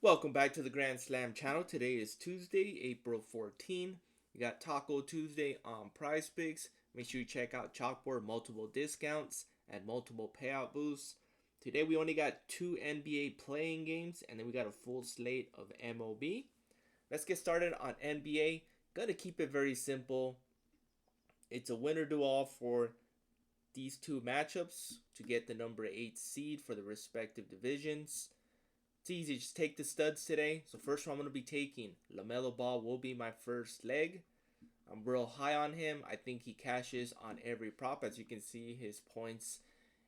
Welcome back to the Grand Slam channel. Today is Tuesday, April 14. We got Taco Tuesday on Prize Picks. Make sure you check out Chalkboard, multiple discounts and multiple payout boosts. Today we only got two NBA playing games and then we got a full slate of MLB. Let's get started on NBA. Gonna keep it very simple. It's a winner do all for these two matchups to get the number 8 seed for the respective divisions. It's easy, just take the studs today. So first one I'm going to be taking LaMelo Ball will be my first leg. I'm real high on him. I think he cashes on every prop. As you can see, his points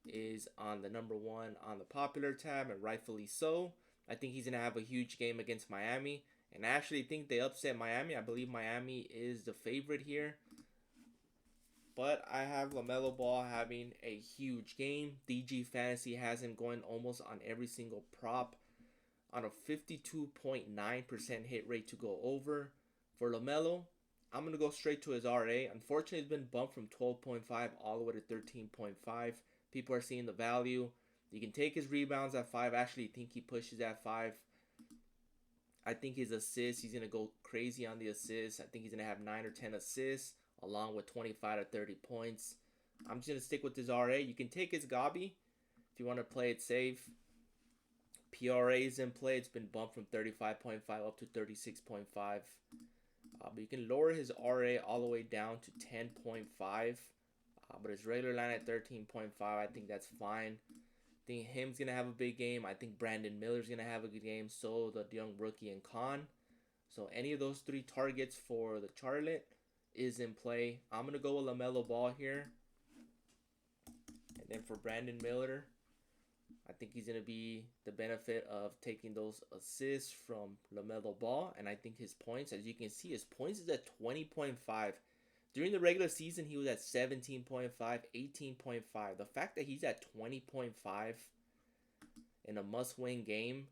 is on the number one on the popular tab, and rightfully so. I think he's going to have a huge game against Miami. And I actually think they upset Miami. I believe Miami is the favorite here. But I have LaMelo Ball having a huge game. DG Fantasy has him going almost on every single prop on a 52.9% hit rate to go over. For LaMelo, I'm going to go straight to his RA. Unfortunately, it's been bumped from 12.5 all the way to 13.5. People are seeing the value. You can take his rebounds at 5. I actually think he pushes at 5. I think his assists, he's going to go crazy on the assists. I think he's going to have 9 or 10 assists along with 25 to 30 points. I'm just going to stick with his RA. You can take his Gabi if you want to play it safe. PRA is in play. It's been bumped from 35.5 up to 36.5. But you can lower his RA all the way down to 10.5. But his regular line at 13.5, I think that's fine. I think him's going to have a big game. I think Brandon Miller's going to have a good game. So the young rookie and Khan. So any of those three targets for the Charlotte is in play. I'm going to go with LaMelo Ball here. And then for Brandon Miller, I think he's going to be the benefit of taking those assists from LaMelo Ball. And I think his points, as you can see, his points is at 20.5. During the regular season, he was at 17.5, 18.5. The fact that he's at 20.5 in a must-win game,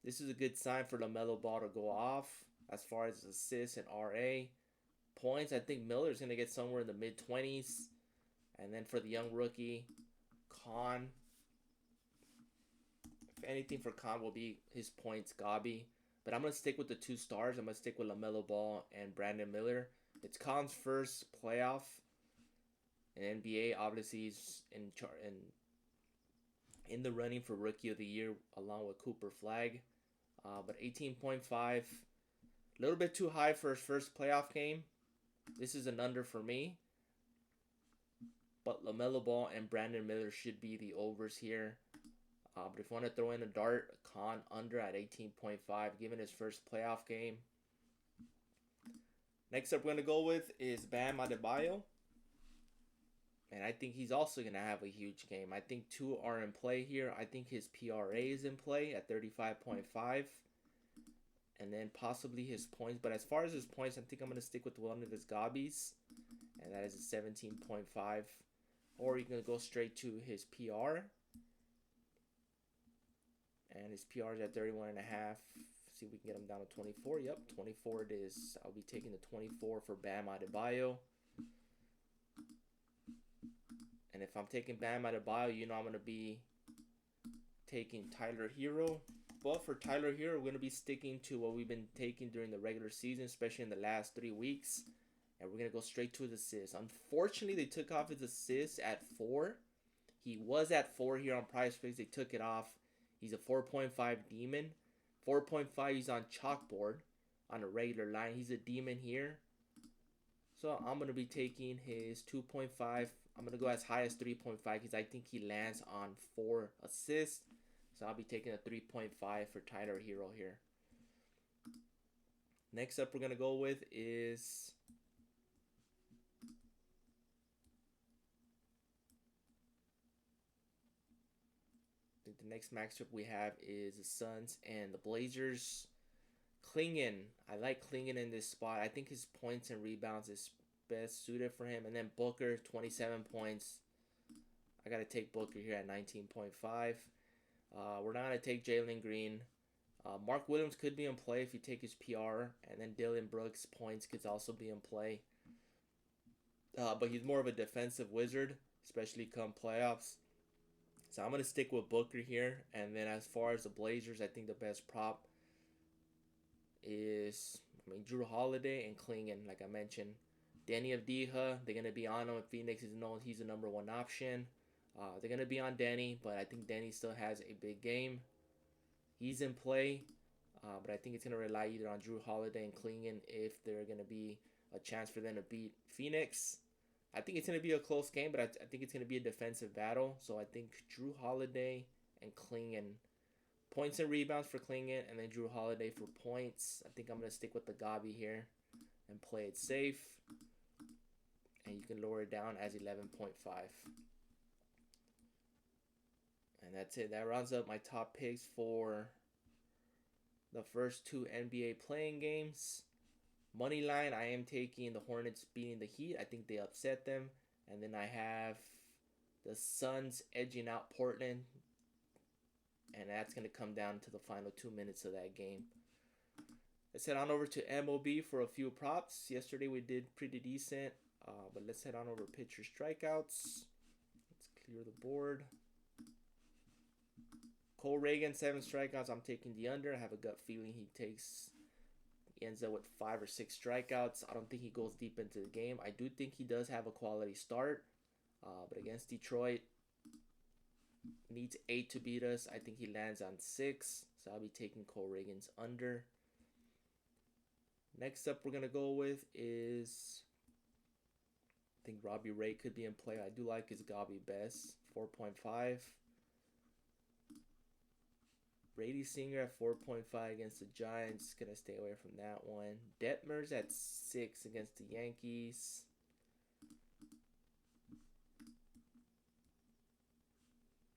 this is a good sign for LaMelo Ball to go off as far as assists and RA. Points, I think Miller's going to get somewhere in the mid-20s. And then for the young rookie, Khan, if anything for Khan will be his points, Gabi. But I'm going to stick with the 2 stars. I'm going to stick with LaMelo Ball and Brandon Miller. It's Khan's first playoff in NBA. Obviously, he's in the running for Rookie of the Year along with Cooper Flag. But 18.5, a little bit too high for his first playoff game. This is an under for me. But LaMelo Ball and Brandon Miller should be the overs here. But if you want to throw in a dart, Khan under at 18.5, given his first playoff game. Next up, we're going to go with is Bam Adebayo. And I think he's also going to have a huge game. I think 2 are in play here. I think his PRA is in play at 35.5. And then possibly his points. But as far as his points, I think I'm going to stick with one of his Gabis. And that is a 17.5. Or you can go straight to his PR. And his PR is at 31.5. See if we can get him down to 24. Yep, 24 it is. I'll be taking the 24 for Bam Adebayo. And if I'm taking Bam Adebayo, you know I'm going to be taking Tyler Hero. But for Tyler Hero, we're going to be sticking to what we've been taking during the regular season, especially in the last 3 weeks. And we're going to go straight to his assists. Unfortunately, they took off his assists at 4. He was at 4 here on Prize Picks. They took it off. He's a 4.5 demon. 4.5, he's on Chalkboard on a regular line. He's a demon here. So I'm going to be taking his 2.5. I'm going to go as high as 3.5 because I think he lands on 4 assists. So I'll be taking a 3.5 for Tyler Hero here. Next up we're going to go with is the next matchup we have is the Suns and the Blazers. Klingon, I like Klingon in this spot. I think his points and rebounds is best suited for him. And then Booker, 27 points. I got to take Booker here at 19.5. We're not going to take Jalen Green. Mark Williams could be in play if you take his PR. And then Dylan Brooks' points could also be in play. But he's more of a defensive wizard, especially come playoffs. So I'm going to stick with Booker here. And then as far as the Blazers, I think the best prop is, Drew Holiday and Klingon, like I mentioned. Danny Avdija, they're going to be on him. Phoenix is known he's the number one option. They're going to be on Danny, but I think Danny still has a big game. He's in play, but I think it's going to rely either on Drew Holiday and Klingon if they're going to be a chance for them to beat Phoenix. I think it's going to be a close game, but I think it's going to be a defensive battle. So I think Drew Holiday and Klingon. Points and rebounds for Klingon, and then Drew Holiday for points. I think I'm going to stick with the Gabi here and play it safe. And you can lower it down as 11.5. And that's it. That rounds up my top picks for the first two NBA playing games. Money line, I am taking the Hornets beating the Heat. I think they upset them. And then I have the Suns edging out Portland. And that's going to come down to the final 2 minutes of that game. Let's head on over to MLB for a few props. Yesterday we did pretty decent. But let's head on over to pitcher strikeouts. Let's clear the board. Cole Reagan, 7 strikeouts. I'm taking the under. I have a gut feeling he ends up with 5 or 6 strikeouts. I don't think he goes deep into the game. I do think he does have a quality start. But against Detroit, needs 8 to beat us. I think he lands on 6. So I'll be taking Cole Reagan's under. Next up we're going to go with is, I think Robbie Ray could be in play. I do like his Gabi best, 4.5. Brady Singer at 4.5 against the Giants. Going to stay away from that one. Detmers at 6 against the Yankees.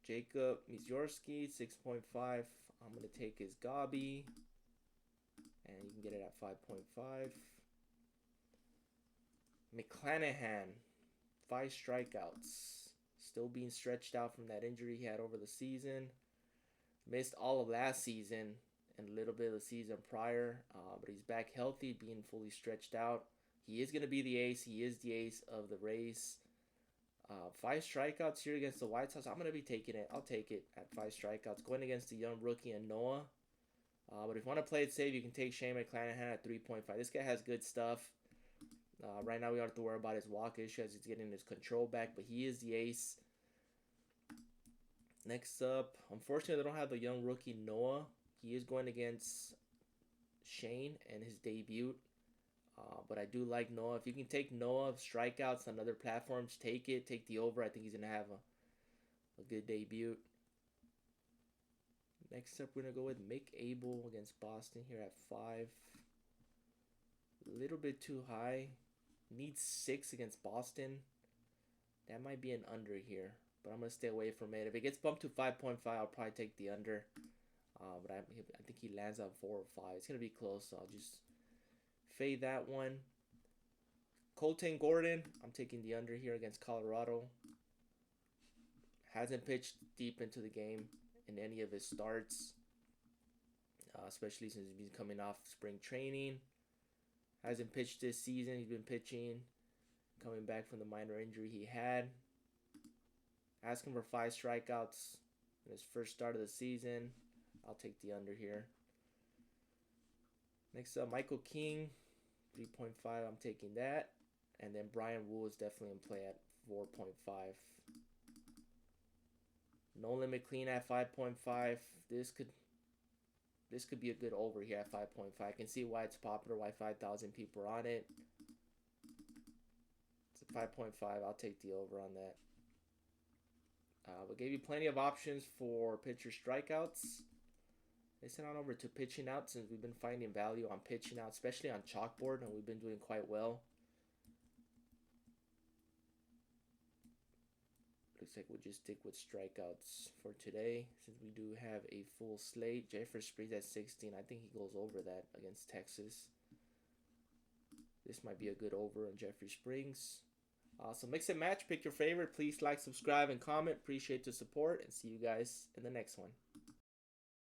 Jacob Misiorski, 6.5. I'm going to take his Gabi. And you can get it at 5.5. McClanahan, 5 strikeouts. Still being stretched out from that injury he had over the season. Missed all of last season and a little bit of the season prior. But he's back healthy, being fully stretched out. He is going to be the ace. He is the ace of the race. 5 strikeouts here against the White Sox. I'm going to be taking it. I'll take it at 5 strikeouts. Going against the young rookie and Noah. But if you want to play it safe, you can take Shane McClanahan at 3.5. This guy has good stuff. Right now, we don't have to worry about his walk issue as he's getting his control back. But he is the ace. Next up, unfortunately, they don't have the young rookie Noah. He is going against Shane in his debut. But I do like Noah. If you can take Noah strikeouts on other platforms, take it. Take the over. I think he's going to have a good debut. Next up, we're going to go with Mick Abel against Boston here at 5. A little bit too high. Needs 6 against Boston. That might be an under here. But I'm going to stay away from it. If it gets bumped to 5.5, I'll probably take the under. But I think he lands on 4 or 5. It's going to be close, so I'll just fade that one. Colton Gordon, I'm taking the under here against Colorado. Hasn't pitched deep into the game in any of his starts, especially since he's been coming off spring training. Hasn't pitched this season. He's been pitching, coming back from the minor injury he had. Asking for 5 strikeouts in his first start of the season. I'll take the under here. Next up, Michael King, 3.5. I'm taking that. And then Brian Wu is definitely in play at 4.5. Nolan McLean at 5.5. This could be a good over here at 5.5. I can see why it's popular, why 5,000 people are on it. It's a 5.5. I'll take the over on that. We gave you plenty of options for pitcher strikeouts. Let's head on over to pitching out, since we've been finding value on pitching out, especially on Chalkboard, and we've been doing quite well. Looks like we'll just stick with strikeouts for today, since we do have a full slate. Jeffrey Springs at 16. I think he goes over that against Texas. This might be a good over on Jeffrey Springs. So mix and match. Pick your favorite. Please like, subscribe, and comment. Appreciate the support, and see you guys in the next one.